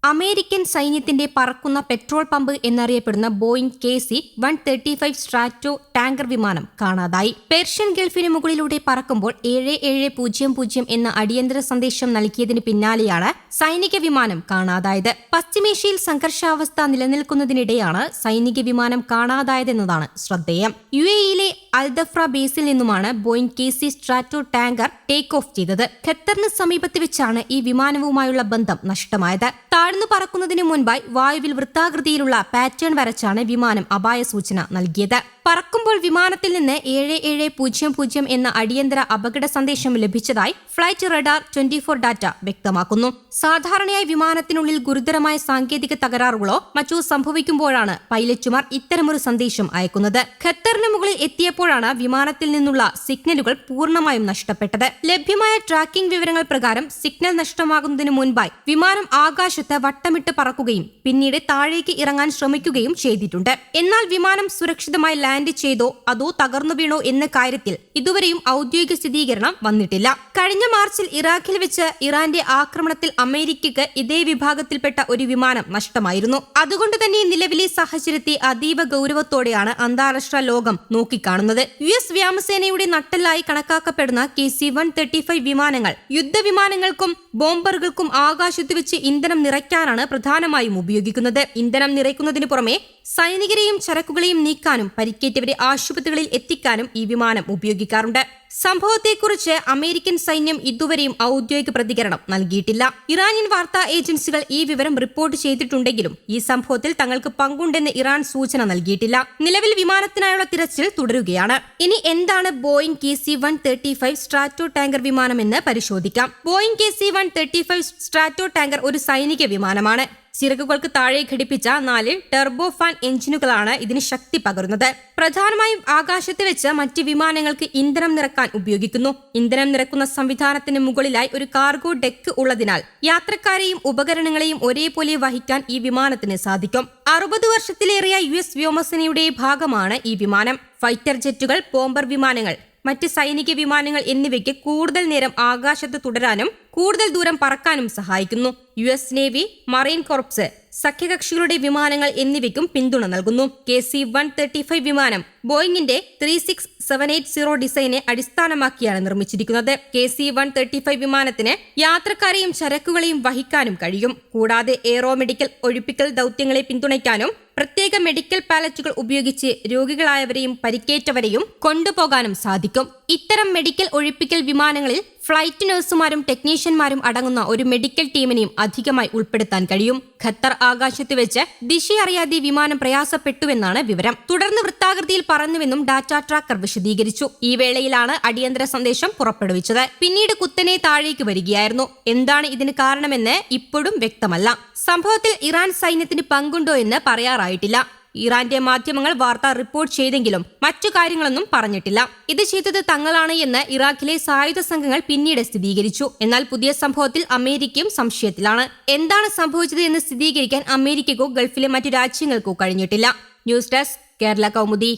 American സൈന്യത്തിന്റെ പറക്കുന്ന petrol pump എന്നറിയപ്പെടുന്ന ബോയിംഗ് KC-135 സ്ട്രാറ്റോ ടാങ്കർ വിമാനം കാണാതായി. പേർഷ്യൻ ഗൾഫിന് മുകളിലൂടെ പറക്കുമ്പോൾ 7700 എന്ന അടിയന്തര സന്ദേശം നൽകിയതിന് പിന്നാലെയാണ് സൈനിക വിമാനം കാണാതായത്. പശ്ചിമേഷ്യയിൽ സംഘർഷാവസ്ഥ നിലനിൽക്കുന്നതിനിടെയാണ് സൈനിക വിമാനം കാണാതായതെന്നതാണ് ശ്രദ്ധേയം. UAE-യിലെ അൽദഫ്ര ബേസിൽ നിന്നുമാണ് Boeing KC Stratotanker take off ചെയ്തത്. ഖത്തറിന് സമീപത്ത് വെച്ചാണ് ഈ വിമാനവുമായുള്ള ബന്ധം നഷ്ടമായത്. താഴ്ന്നു പറക്കുന്നതിന് മുൻപായി വായുവിൽ വൃത്താകൃതിയിലുള്ള പാറ്റേൺ വരച്ചാണ് വിമാനം അപായ സൂചന നൽകിയത്. പറക്കുമ്പോൾ വിമാനത്തിൽ നിന്ന് 7700 എന്ന അടിയന്തര അപകട സന്ദേശം ലഭിച്ചതായി ഫ്ലൈറ്റ് റഡാർ 24 ഡാറ്റ വ്യക്തമാക്കുന്നു. സാധാരണയായി വിമാനത്തിനുള്ളിൽ ഗുരുതരമായ സാങ്കേതിക തകരാറുകളോ മറ്റോ സംഭവിക്കുമ്പോഴാണ് പൈലറ്റുമാർ ഇത്തരമൊരു സന്ദേശം അയക്കുന്നത്. ഖത്തറിന് മുകളിൽ എത്തിയപ്പോഴാണ് വിമാനത്തിൽ നിന്നുള്ള സിഗ്നലുകൾ പൂർണ്ണമായും നഷ്ടപ്പെട്ടത്. ലഭ്യമായ ട്രാക്കിംഗ് വിവരങ്ങൾ പ്രകാരം സിഗ്നൽ നഷ്ടമാകുന്നതിന് മുൻപായി വിമാനം ആകാശത്ത് വട്ടമിട്ട് പറക്കുകയും പിന്നീട് താഴേക്ക് ഇറങ്ങാൻ ശ്രമിക്കുകയും ചെയ്തിട്ടുണ്ട്. എന്നാൽ വിമാനം സുരക്ഷിതമായി ലാൻഡ് ചെയ്തോ അതോ തകർന്നു വീണോ എന്ന കാര്യത്തിൽ ഇതുവരെയും ഔദ്യോഗിക സ്ഥിരീകരണം വന്നിട്ടില്ല. കഴിഞ്ഞ മാർച്ചിൽ ഇറാഖിൽ വെച്ച് ഇറാന്റെ ആക്രമണത്തിൽ അമേരിക്കയ്ക്ക് ഇതേ വിഭാഗത്തിൽപ്പെട്ട ഒരു വിമാനം നഷ്ടമായിരുന്നു. അതുകൊണ്ട് തന്നെ നിലവിലെ സാഹചര്യത്തെ അതീവ ഗൗരവത്തോടെയാണ് അന്താരാഷ്ട്ര ലോകം നോക്കിക്കാണുന്നത്. US വ്യോമസേനയുടെ നട്ടെല്ലായി കണക്കാക്കപ്പെടുന്ന KC-135 വിമാനങ്ങൾ യുദ്ധവിമാനങ്ങൾക്കും ബോംബറുകൾക്കും ആകാശത്ത് വെച്ച് ഇന്ധനം നിറയ്ക്കാനാണ് പ്രധാനമായും ഉപയോഗിക്കുന്നത്. ഇന്ധനം നിറയ്ക്കുന്നതിന് പുറമെ സൈനികരെയും ചരക്കുകളെയും നീക്കാനും പരിക്കേറ്റവരെ ആശുപത്രികളിൽ എത്തിക്കാനും ഈ വിമാനം ഉപയോഗിക്കാറുണ്ട്. സംഭവത്തെക്കുറിച്ച് അമേരിക്കൻ സൈന്യം ഇതുവരെയും ഔദ്യോഗിക പ്രതികരണം നൽകിയിട്ടില്ല. ഇറാനിയൻ വാർത്താ ഏജൻസികൾ ഈ വിവരം റിപ്പോർട്ട് ചെയ്തിട്ടുണ്ടെങ്കിലും ഈ സംഭവത്തിൽ തങ്ങൾക്ക് പങ്കുണ്ടെന്ന് ഇറാൻ സൂചന നൽകിയിട്ടില്ല. നിലവിൽ വിമാനത്തിനായുള്ള തിരച്ചിൽ തുടരുകയാണ്. ഇനി എന്താണ് ബോയിംഗ് KC-135 സ്ട്രാറ്റോ ടാങ്കർ വിമാനമെന്ന് പരിശോധിക്കാം. ബോയിംഗ് KC-135 സ്ട്രാറ്റോ ടാങ്കർ ഒരു സൈനിക വിമാനമാണ്. ചിറകുകൾക്ക് താഴെ ഘടിപ്പിച്ച 4 ടെർബോ ഫാൻ എഞ്ചിനുകളാണ് ഇതിന് ശക്തി പകരുന്നത്. പ്രധാനമായും ആകാശത്ത് വെച്ച് മറ്റ് വിമാനങ്ങൾക്ക് ഇന്ധനം നിറക്കാൻ ഉപയോഗിക്കുന്നു. ഇന്ധനം നിറക്കുന്ന സംവിധാനത്തിന് മുകളിലായി ഒരു കാർഗോ ഡെക്ക് ഉള്ളതിനാൽ യാത്രക്കാരെയും ഉപകരണങ്ങളെയും ഒരേപോലെ വഹിക്കാൻ ഈ വിമാനത്തിന് സാധിക്കും. 60 വർഷത്തിലേറിയ US വ്യോമസേനയുടെ ഭാഗമാണ് ഈ വിമാനം. ഫൈറ്റർ ജെറ്റുകൾ, ബോംബർ വിമാനങ്ങൾ, മറ്റ് സൈനിക വിമാനങ്ങൾ എന്നിവയ്ക്ക് കൂടുതൽ നേരം ആകാശത്ത് തുടരാനും കൂടുതൽ ദൂരം പറക്കാനും സഹായിക്കുന്നു. US നേവി, മറൈൻ കോർപ്സ്, സഖ്യകക്ഷികളുടെ വിമാനങ്ങൾ എന്നിവയ്ക്കും പിന്തുണ നൽകുന്നു. KC-135 വിമാനം ബോയിങ്ങിന്റെ 36780 ഡിസൈനെ അടിസ്ഥാനമാക്കിയാണ് നിർമ്മിച്ചിരിക്കുന്നത്. KC-135 വിമാനത്തിന് യാത്രക്കാരെയും ചരക്കുകളെയും വഹിക്കാനും കഴിയും. കൂടാതെ എയ്റോ മെഡിക്കൽ ഒഴിപ്പിക്കൽ ദൗത്യങ്ങളെ പിന്തുണയ്ക്കാനും പ്രത്യേക മെഡിക്കൽ പാലറ്റുകൾ ഉപയോഗിച്ച് രോഗികളായവരെയും പരിക്കേറ്റവരെയും കൊണ്ടുപോകാനും സാധിക്കും. ഇത്തരം മെഡിക്കൽ ഒഴിപ്പിക്കൽ വിമാനങ്ങളിൽ ഫ്ലൈറ്റ് നഴ്സുമാരും ടെക്നീഷ്യന്മാരും അടങ്ങുന്ന ഒരു മെഡിക്കൽ ടീമിനെയും അധികമായി ഉൾപ്പെടുത്താൻ കഴിയും. ഖത്തർ ആകാശത്ത് വെച്ച് ദിശയറിയാതെ വിമാനം പ്രയാസപ്പെട്ടുവെന്നാണ് വിവരം. തുടർന്ന് വൃത്താകൃതിയിൽ പറന്നുവെന്നും ഡാറ്റ ട്രാക്കർ വിശദീകരിച്ചു. ഈ വേളയിലാണ് അടിയന്തര സന്ദേശം പുറപ്പെടുവിച്ചത്. പിന്നീട് കുത്തനെ താഴേക്ക് വരികയായിരുന്നു. എന്താണ് ഇതിന് കാരണമെന്ന് ഇപ്പോഴും വ്യക്തമല്ല. സംഭവത്തിൽ ഇറാൻ സൈന്യത്തിന് പങ്കുണ്ടോ എന്ന് പറയാറായിട്ടില്ല. ഇറാന്റെ മാധ്യമങ്ങൾ വാർത്ത റിപ്പോർട്ട് ചെയ്തെങ്കിലും മറ്റു കാര്യങ്ങളൊന്നും പറഞ്ഞിട്ടില്ല. ഇത് ചെയ്തത് തങ്ങളാണ് എന്ന് ഇറാഖിലെ സായുധ സംഘങ്ങൾ പിന്നീട് സ്ഥിരീകരിച്ചു. എന്നാൽ പുതിയ സംഭവത്തിൽ അമേരിക്കയും സംശയത്തിലാണ്. എന്താണ് സംഭവിച്ചത് എന്ന് സ്ഥിരീകരിക്കാൻ അമേരിക്കക്കോ ഗൾഫിലെ മറ്റു രാജ്യങ്ങൾക്കോ കഴിഞ്ഞിട്ടില്ല. News desk, Kerala Kaumudi.